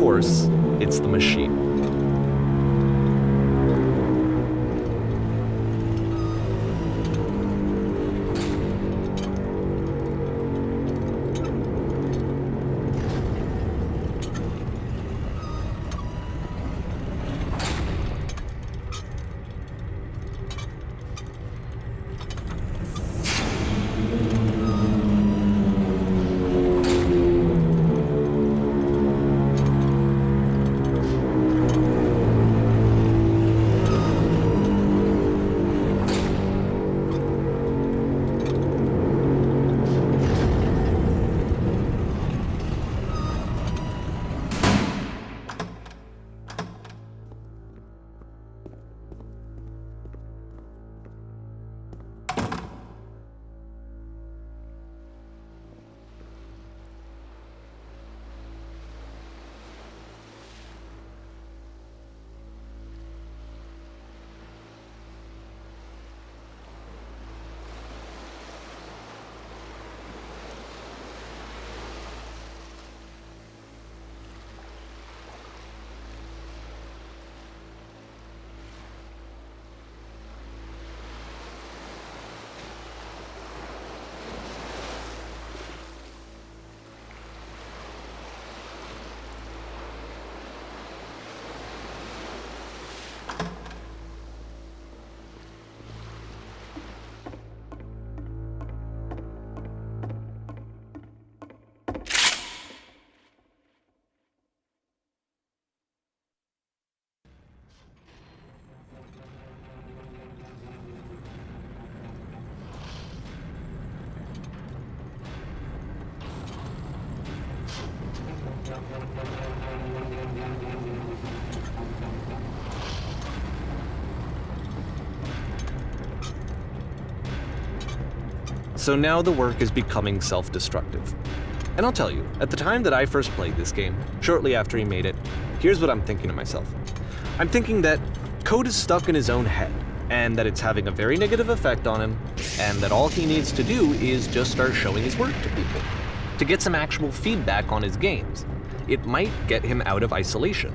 course, it's the machine. So now the work is becoming self-destructive. And I'll tell you, at the time that I first played this game, shortly after he made it, here's what I'm thinking to myself. I'm thinking that code is stuck in his own head, and that it's having a very negative effect on him, and that all he needs to do is just start showing his work to people, to get some actual feedback on his games. It might get him out of isolation.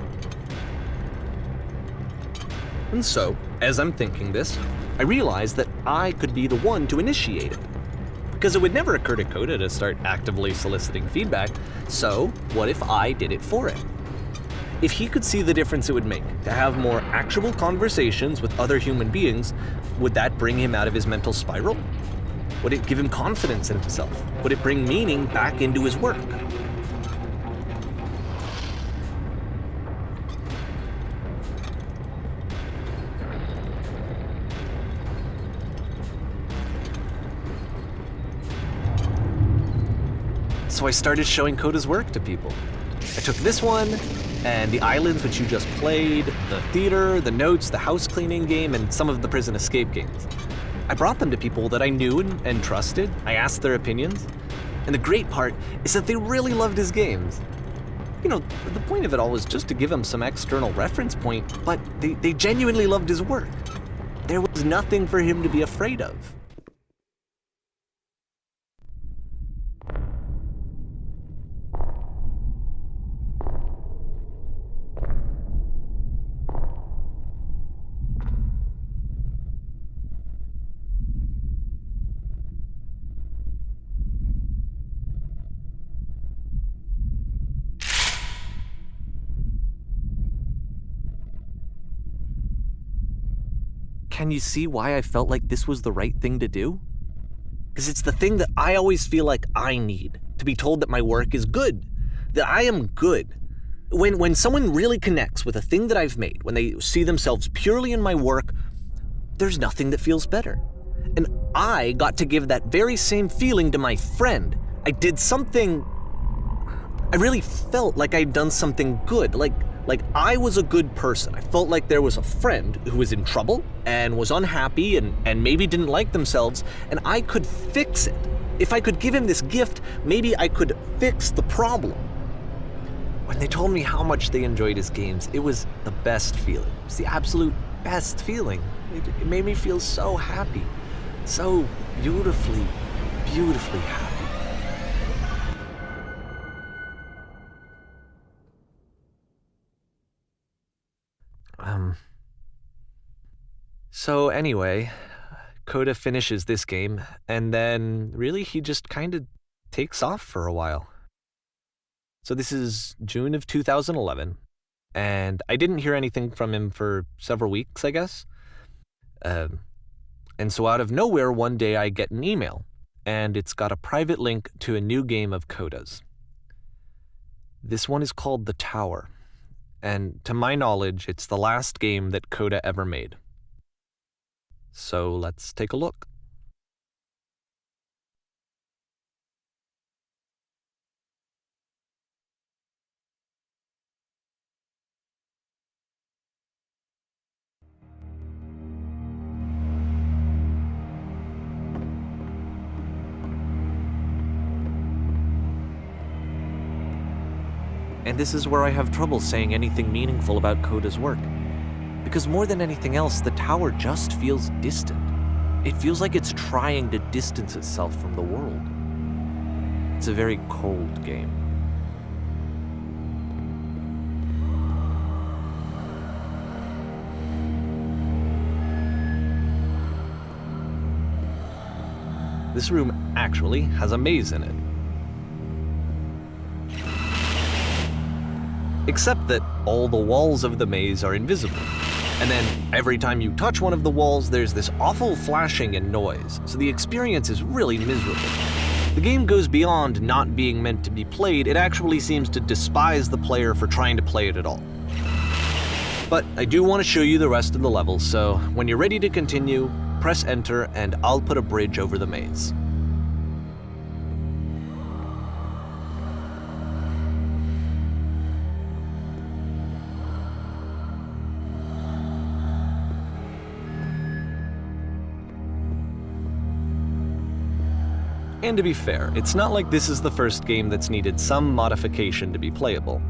And so, as I'm thinking this, I realize that I could be the one to initiate it. Because it would never occur to Coda to start actively soliciting feedback, so what if I did it for him? If he could see the difference it would make to have more actual conversations with other human beings, would that bring him out of his mental spiral? Would it give him confidence in himself? Would it bring meaning back into his work? So I started showing Coda's work to people. I took this one, and the islands which you just played, the theater, the notes, the house cleaning game, and some of the prison escape games. I brought them to people that I knew and trusted. I asked their opinions. And the great part is that they really loved his games. You know, the point of it all was just to give him some external reference point, but they genuinely loved his work. There was nothing for him to be afraid of. Can you see why I felt like this was the right thing to do? Because it's the thing that I always feel like I need, to be told that my work is good, that I am good. When someone really connects with a thing that I've made, when they see themselves purely in my work, there's nothing that feels better. And I got to give that very same feeling to my friend. I did something, I really felt like I'd done something good, like I was a good person. I felt like there was a friend who was in trouble and was unhappy and maybe didn't like themselves, and I could fix it. If I could give him this gift, maybe I could fix the problem. When they told me how much they enjoyed his games, it was the best feeling. It was the absolute best feeling. It made me feel so happy, so beautifully, beautifully happy. So anyway, Coda finishes this game, and then really he just kind of takes off for a while. So this is June of 2011, and I didn't hear anything from him for several weeks, I guess. And so out of nowhere, one day I get an email, and it's got a private link to a new game of Coda's. This one is called The Tower, and to my knowledge, it's the last game that Coda ever made. So let's take a look. And this is where I have trouble saying anything meaningful about Coda's work. Because more than anything else, The Tower just feels distant. It feels like it's trying to distance itself from the world. It's a very cold game. This room actually has a maze in it. Except that all the walls of the maze are invisible. And then every time you touch one of the walls, there's this awful flashing and noise, so the experience is really miserable. The game goes beyond not being meant to be played, it actually seems to despise the player for trying to play it at all. But I do want to show you the rest of the levels, so when you're ready to continue, press enter and I'll put a bridge over the maze. And to be fair, it's not like this is the first game that's needed some modification to be playable.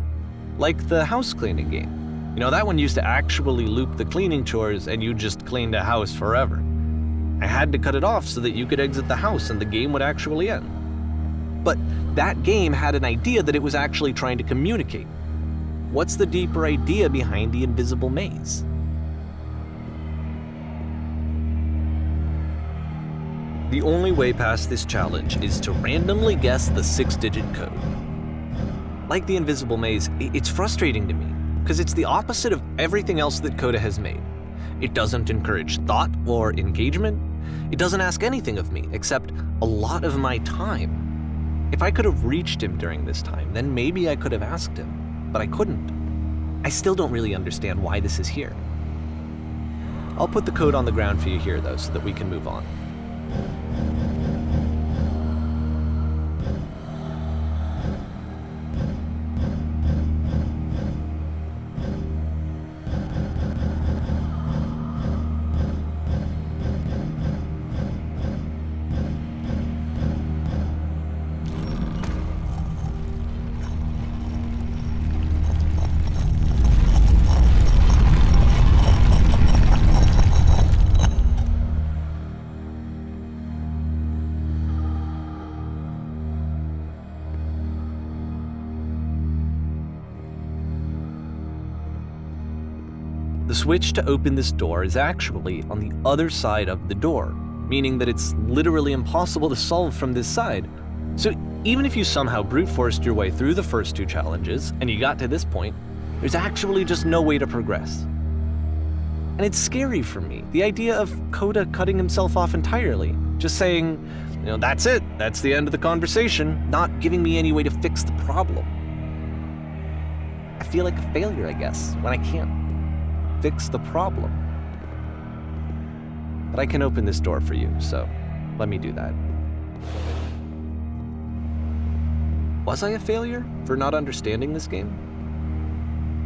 Like the house cleaning game. You know, that one used to actually loop the cleaning chores and you just cleaned a house forever. I had to cut it off so that you could exit the house and the game would actually end. But that game had an idea that it was actually trying to communicate. What's the deeper idea behind the invisible maze? The only way past this challenge is to randomly guess the 6-digit code. Like the invisible maze, it's frustrating to me, because it's the opposite of everything else that Coda has made. It doesn't encourage thought or engagement. It doesn't ask anything of me, except a lot of my time. If I could have reached him during this time, then maybe I could have asked him, but I couldn't. I still don't really understand why this is here. I'll put the code on the ground for you here, though, so that we can move on. The switch to open this door is actually on the other side of the door, meaning that it's literally impossible to solve from this side. So even if you somehow brute forced your way through the first 2 challenges and you got to this point, there's actually just no way to progress. And it's scary for me, the idea of Coda cutting himself off entirely, just saying, you know, that's it, that's the end of the conversation, not giving me any way to fix the problem. I feel like a failure, I guess, when I can't fix the problem. But I can open this door for you, so let me do that. Was I a failure for not understanding this game?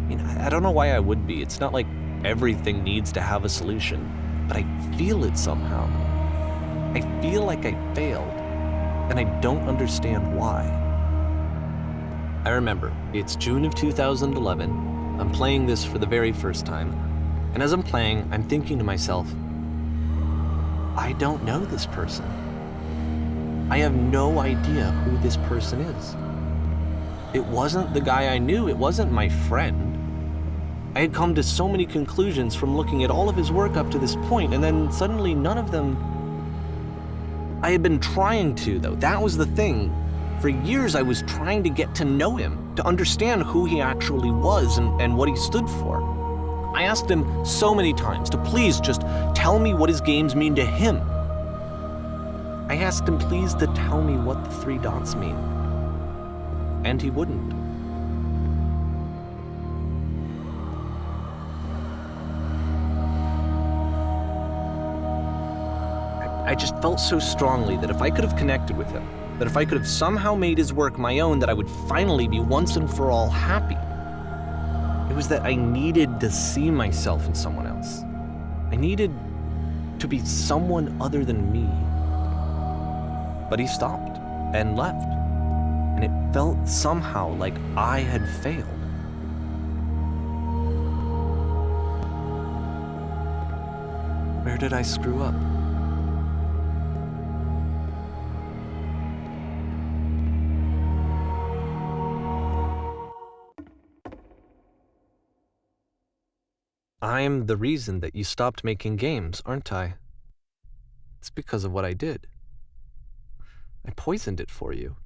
I mean, I don't know why I would be. It's not like everything needs to have a solution, but I feel it somehow. I feel like I failed, and I don't understand why. I remember, it's June of 2011. I'm playing this for the very first time, and as I'm playing, I'm thinking to myself, I don't know this person. I have no idea who this person is. It wasn't the guy I knew, it wasn't my friend. I had come to so many conclusions from looking at all of his work up to this point, and then suddenly none of them... I had been trying to, though. That was the thing. For years, I was trying to get to know him, to understand who he actually was and what he stood for. I asked him so many times to please just tell me what his games mean to him. I asked him please to tell me what the 3 dots mean. And he wouldn't. I just felt so strongly that if I could have connected with him, that if I could have somehow made his work my own, that I would finally be once and for all happy. It was that I needed to see myself in someone else. I needed to be someone other than me. But he stopped and left, and it felt somehow like I had failed. Where did I screw up? I'm the reason that you stopped making games, aren't I? It's because of what I did. I poisoned it for you.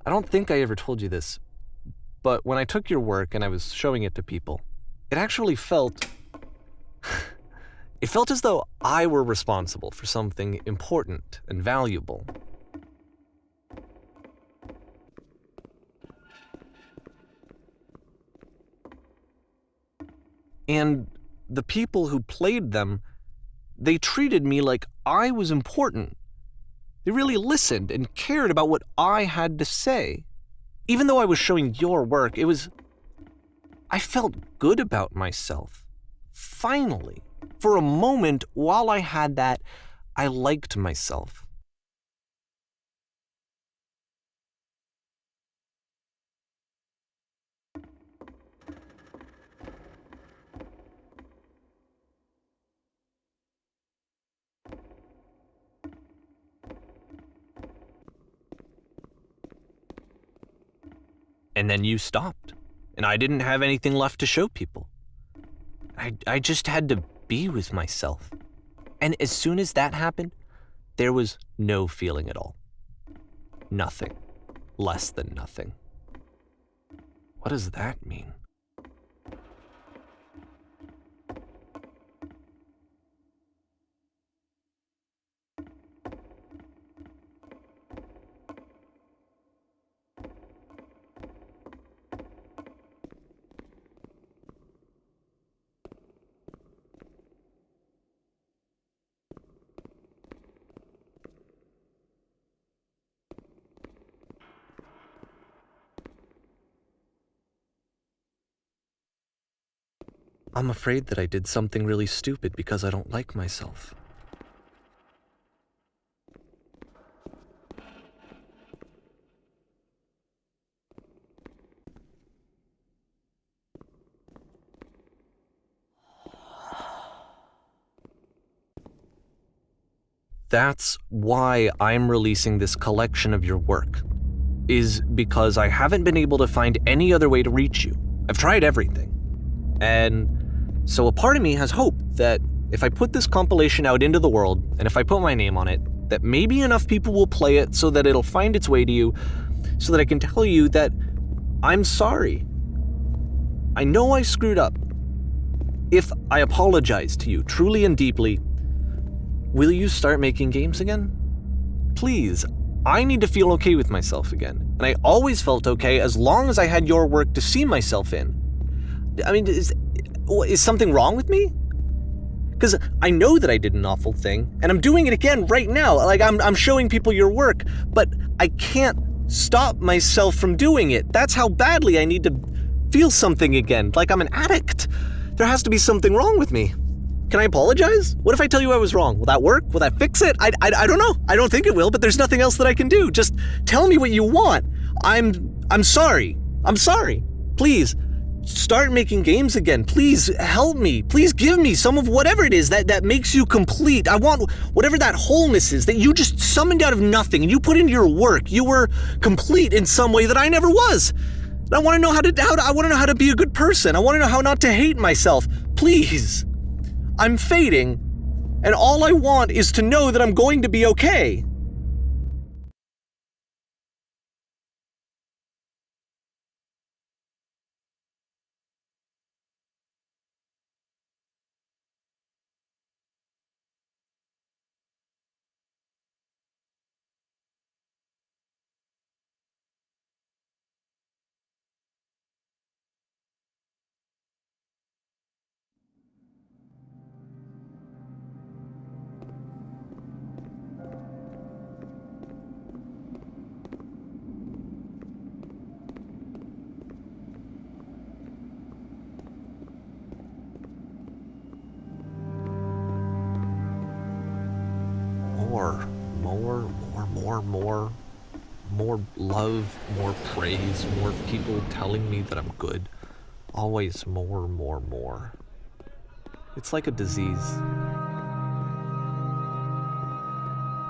I don't think I ever told you this, but when I took your work and I was showing it to people, it actually felt... It felt as though I were responsible for something important and valuable. And the people who played them, they treated me like I was important. They really listened and cared about what I had to say. Even though I was showing your work, I felt good about myself. Finally. For a moment, while I had that, I liked myself. And then you stopped, and I didn't have anything left to show people. I just had to be with myself. And as soon as that happened, there was no feeling at all. Nothing. Less than nothing. What does that mean? I'm afraid that I did something really stupid because I don't like myself. That's why I'm releasing this collection of your work, is because I haven't been able to find any other way to reach you. I've tried everything. And so a part of me has hope that if I put this compilation out into the world, and if I put my name on it, that maybe enough people will play it so that it'll find its way to you, so that I can tell you that I'm sorry. I know I screwed up. If I apologize to you truly and deeply, will you start making games again? Please, I need to feel okay with myself again. And I always felt okay as long as I had your work to see myself in. I mean, is something wrong with me? Because I know that I did an awful thing, and I'm doing it again right now. Like, I'm showing people your work, but I can't stop myself from doing it. That's how badly I need to feel something again, like I'm an addict. There has to be something wrong with me. Can I apologize? What if I tell you I was wrong? Will that work? Will that fix it? I don't know. I don't think it will, but there's nothing else that I can do. Just tell me what you want. I'm sorry. I'm sorry. Please, start making games again. Please help me. Please give me some of whatever it is that makes you complete. I want whatever that wholeness is that you just summoned out of nothing and you put into your work. You were complete in some way that I never was. And I want to know I want to know how to be a good person. I want to know how not to hate myself. Please. I'm fading, and all I want is to know that I'm going to be okay. More love, more praise, more people telling me that I'm good. Always more. It's like a disease.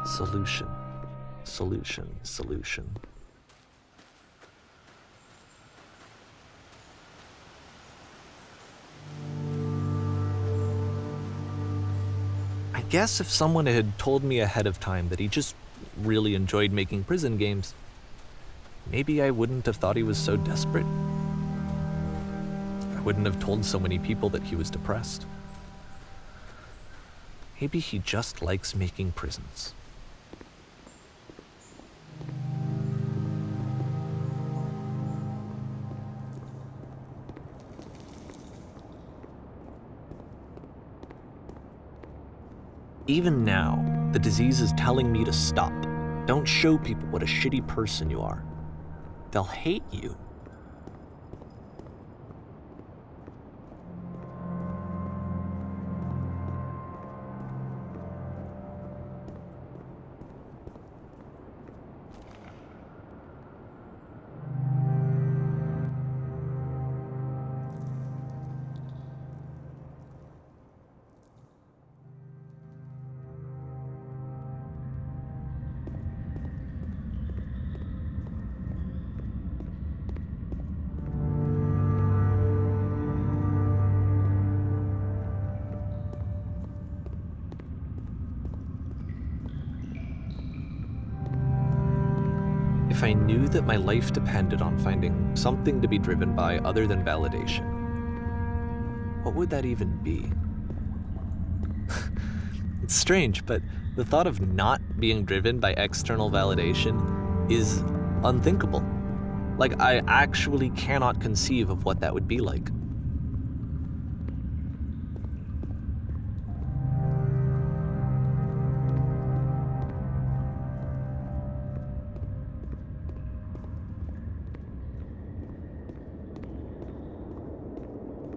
Solution. I guess if someone had told me ahead of time that he just really enjoyed making prison games, maybe I wouldn't have thought he was so desperate. I wouldn't have told so many people that he was depressed. Maybe he just likes making prisons. Even now, the disease is telling me to stop. Don't show people what a shitty person you are. They'll hate you. If I knew that my life depended on finding something to be driven by other than validation, what would that even be? It's strange, but the thought of not being driven by external validation is unthinkable. Like, I actually cannot conceive of what that would be like.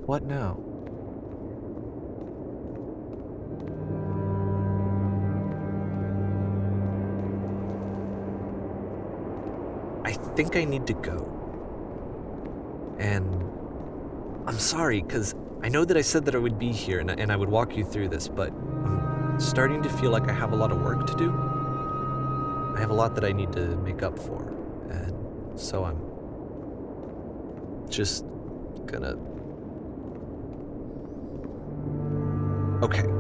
What now? I think I need to go. And I'm sorry, because I know that I said that I would be here and I would walk you through this, but I'm starting to feel like I have a lot of work to do. I have a lot that I need to make up for, and so I'm just gonna... Okay.